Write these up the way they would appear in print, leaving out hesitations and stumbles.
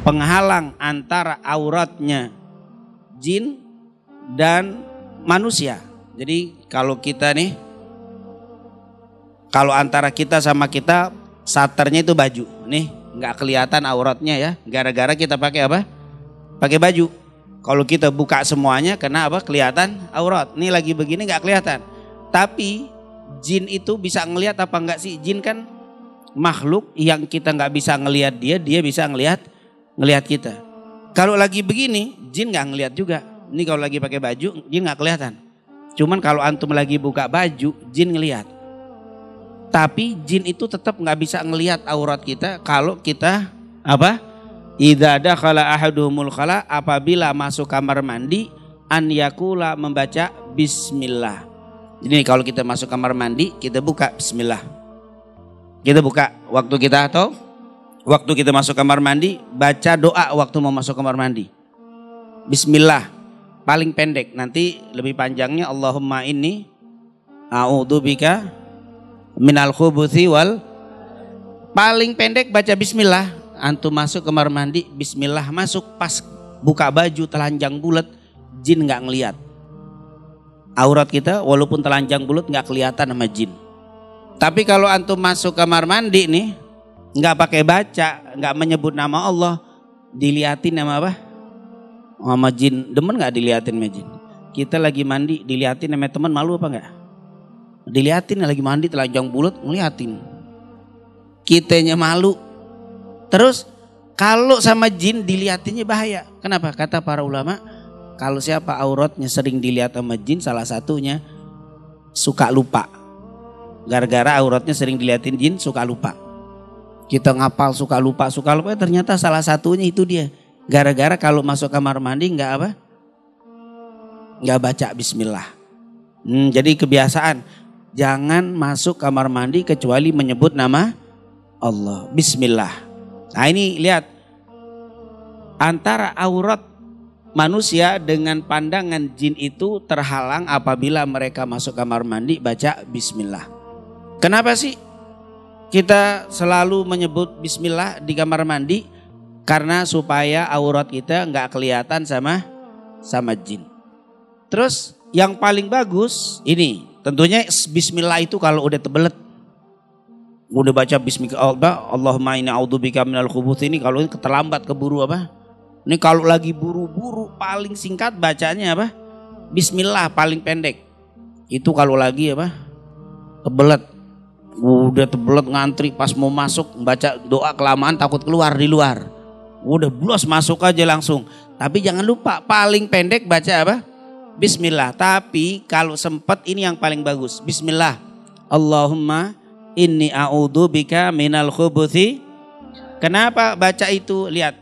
penghalang antara auratnya jin dan manusia. Jadi kalau kita nih, kalau antara kita sama kita saternya itu baju, nih nggak kelihatan auratnya ya, gara-gara kita pakai apa? Pakai baju. Kalau kita buka semuanya, kena apa? Kelihatan aurat. Nih lagi begini nggak kelihatan. Tapi jin itu bisa ngelihat apa enggak sih? Jin kan makhluk yang kita nggak bisa ngelihat dia bisa ngelihat kita. Kalau lagi begini, jin nggak ngelihat juga. Ini kalau lagi pakai baju, jin nggak kelihatan. Cuman kalau antum lagi buka baju, jin ngelihat. Tapi jin itu tetap nggak bisa ngelihat aurat kita kalau kita apa? Idza dakhala ahaduhumul khala, apabila masuk kamar mandi, an yakula, membaca bismillah. Jadi kalau kita masuk kamar mandi, kita buka bismillah. Kita buka waktu kita atau waktu kita masuk kamar mandi, baca doa waktu mau masuk kamar mandi. Bismillah, paling pendek. Nanti lebih panjangnya Allahumma inni a'udzubika minal khubuthi wal. Paling pendek baca bismillah. Antum masuk kamar mandi, bismillah, masuk, pas buka baju telanjang bulat, jin nggak ngelihat. Aurat kita walaupun telanjang bulat nggak kelihatan sama jin. Tapi kalau antum masuk kamar mandi nih, nggak pakai baca, nggak menyebut nama Allah, diliatin sama apa? Sama jin. Demen nggak diliatin sama jin? Kita lagi mandi diliatin sama teman, malu apa nggak? Diliatin lagi mandi telanjang bulat, ngeliatin. Kitanya malu. Terus kalau sama jin diliatinnya bahaya. Kenapa? Kata para ulama, kalau siapa auratnya sering dilihat sama jin, salah satunya suka lupa. Gara-gara auratnya sering diliatin jin, suka lupa. Kita ngapal suka lupa, ternyata salah satunya itu dia. Gara-gara kalau masuk kamar mandi nggak apa? Nggak baca bismillah. Jadi kebiasaan, jangan masuk kamar mandi kecuali menyebut nama Allah. Bismillah. Nah ini lihat, antara aurat manusia dengan pandangan jin itu terhalang apabila mereka masuk kamar mandi baca bismillah. Kenapa sih kita selalu menyebut bismillah di kamar mandi? Karena supaya aurat kita nggak kelihatan sama jin. Terus yang paling bagus ini tentunya bismillah itu kalau udah tebelet. Udah baca bismillah, Allahumma inni a'udzubika minal khubuth, ini kalau terlambat keburu apa? Ini kalau lagi buru-buru paling singkat bacanya apa? Bismillah paling pendek. Itu kalau lagi apa? Kebelet. Udah tebelet ngantri pas mau masuk baca doa kelamaan takut keluar di luar. Udah blos masuk aja langsung. Tapi jangan lupa paling pendek baca apa? Bismillah. Tapi kalau sempat ini yang paling bagus. Bismillah. Allahumma inni a'udzubika minal khubuthi. Kenapa baca itu? Lihat,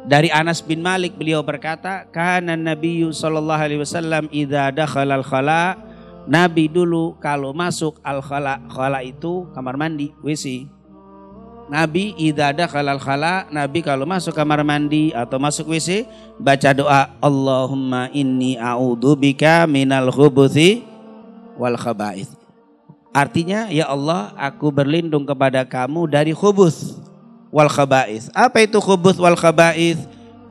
dari Anas bin Malik beliau berkata, kana Nabiyyu sallallahu alaihi wasallam idza dakhala al-khala, Nabi dulu kalau masuk al-khala, khala itu kamar mandi, WC. Nabi idza dakhala al-khala, Nabi kalau masuk kamar mandi atau masuk WC baca doa Allahumma inni a'udzubika minal khubuthi wal khaba'ith. Artinya, ya Allah, aku berlindung kepada kamu dari khubuth wal khaba'ith. Apa itu khubuth wal khaba'ith?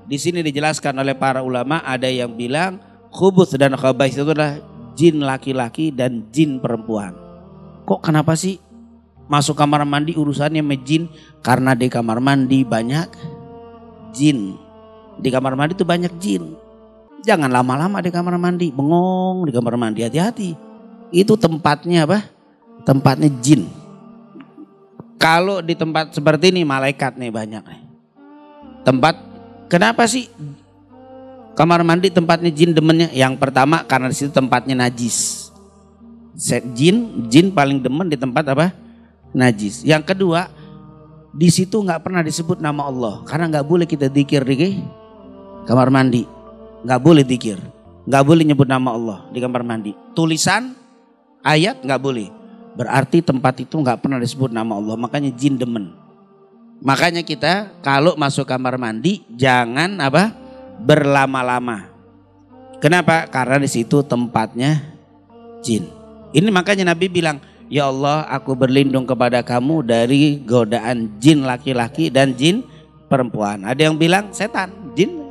Di sini dijelaskan oleh para ulama, ada yang bilang khubuth dan khaba'ith itu adalah jin laki-laki dan jin perempuan. Kok kenapa sih masuk kamar mandi urusannya sama jin? Karena di kamar mandi banyak jin. Di kamar mandi itu banyak jin. Jangan lama-lama di kamar mandi, bengong di kamar mandi, hati-hati. Itu tempatnya apa? Tempatnya jin. Kalau di tempat seperti ini malaikat nih banyak nih. Tempat, kenapa sih kamar mandi tempatnya jin demennya? Yang pertama karena di situ tempatnya najis. Jin paling demen di tempat apa? Najis. Yang kedua, di situ nggak pernah disebut nama Allah karena nggak boleh kita dzikir di kamar mandi. Nggak boleh dzikir, nggak boleh nyebut nama Allah di kamar mandi. Tulisan ayat nggak boleh. Berarti tempat itu nggak pernah disebut nama Allah, makanya jin demen. Makanya kita kalau masuk kamar mandi jangan apa? Berlama-lama. Kenapa? Karena di situ tempatnya jin. Ini makanya Nabi bilang, ya Allah, aku berlindung kepada kamu dari godaan jin laki-laki dan jin perempuan. Ada yang bilang setan, jin.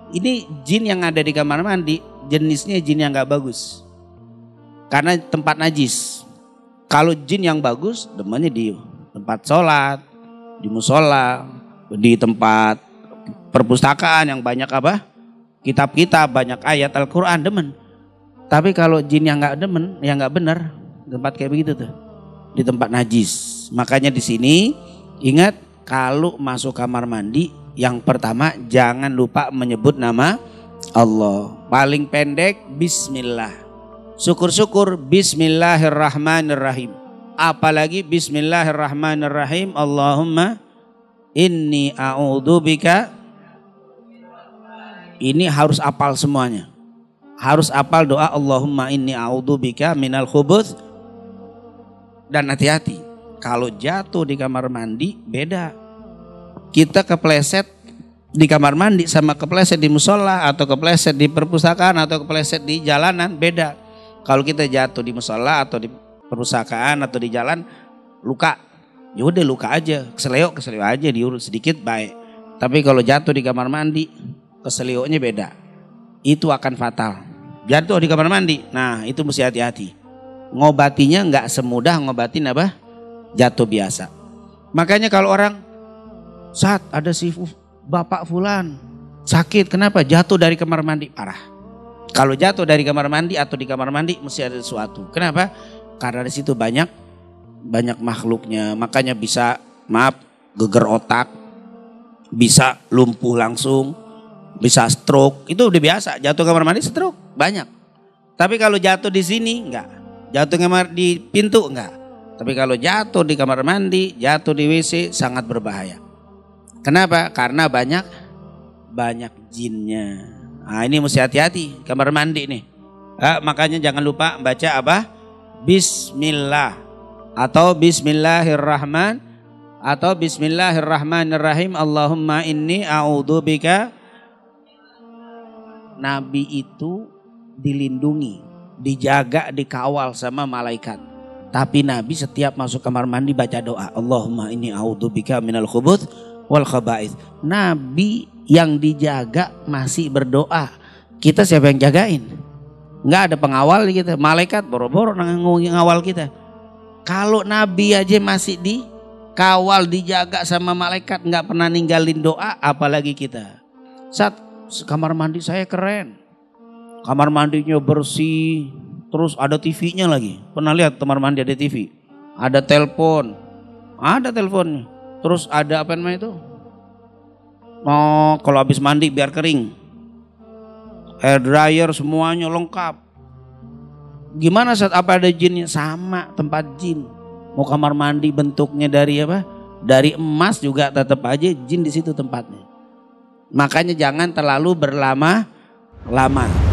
Ini jin yang ada di kamar mandi, jenisnya jin yang gak bagus. Karena tempat najis. Kalau jin yang bagus, demennya di tempat sholat, di musola, di tempat perpustakaan yang banyak apa? Kitab-kitab, banyak ayat Al-Quran, demen. Tapi kalau jin yang gak demen, yang gak benar, tempat kayak begitu tuh, di tempat najis. Makanya di sini ingat, kalau masuk kamar mandi, yang pertama jangan lupa menyebut nama Allah. Paling pendek bismillah. Syukur-syukur bismillahirrahmanirrahim. Apalagi bismillahirrahmanirrahim. Allahumma inni a'udzubika. Ini harus apal semuanya. Harus apal doa Allahumma inni a'udzubika minal khubuts. Dan hati-hati, kalau jatuh di kamar mandi beda. Kita kepleset di kamar mandi sama kepleset di musola atau kepleset di perpustakaan atau kepleset di jalanan beda. Kalau kita jatuh di musola atau di perpustakaan atau di jalan, luka, ya udah luka aja, keseleo aja, diurut sedikit baik. Tapi kalau jatuh di kamar mandi, keseleonya beda. Itu akan fatal. Jatuh di kamar mandi, nah itu mesti hati-hati. Ngobatinya nggak semudah ngobatin apa? Jatuh biasa. Makanya kalau orang, saat ada si bapak fulan sakit, kenapa? Jatuh dari kamar mandi, parah. Kalau jatuh dari kamar mandi atau di kamar mandi mesti ada sesuatu. Kenapa? Karena di situ banyak makhluknya. Makanya bisa, maaf, geger otak, bisa lumpuh langsung, bisa stroke. Itu udah biasa. Jatuh kamar mandi stroke banyak. Tapi kalau jatuh di sini enggak. Jatuh di pintu enggak. Tapi kalau jatuh di kamar mandi, jatuh di WC sangat berbahaya. Kenapa? Karena banyak jinnya. Nah, ini mesti hati-hati kamar mandi nih. Makanya jangan lupa baca apa? Bismillah atau Bismillahirrahmanirrahim. Allahumma inni a'udzubika. Nabi itu dilindungi, dijaga, dikawal sama malaikat. Tapi Nabi setiap masuk kamar mandi baca doa. Allahumma inni a'udzubika minal khubuts wal khaba'ith. Nabi yang dijaga masih berdoa. Kita siapa yang jagain? Nggak ada pengawal kita. Malaikat boro-boro ngawal kita. Kalau Nabi aja masih dikawal, dijaga sama malaikat, nggak pernah ninggalin doa, apalagi kita. Saat kamar mandi saya keren. Kamar mandinya bersih. Terus ada TV-nya lagi. Pernah lihat kamar mandi ada TV? Ada telepon. Ada teleponnya. Terus ada apa namanya itu? Kalau habis mandi biar kering, hair dryer semuanya lengkap. Gimana saat apa ada jinnya? Sama tempat jin. Mau kamar mandi bentuknya dari apa? Dari emas juga tetap aja jin di situ tempatnya. Makanya jangan terlalu berlama-lama.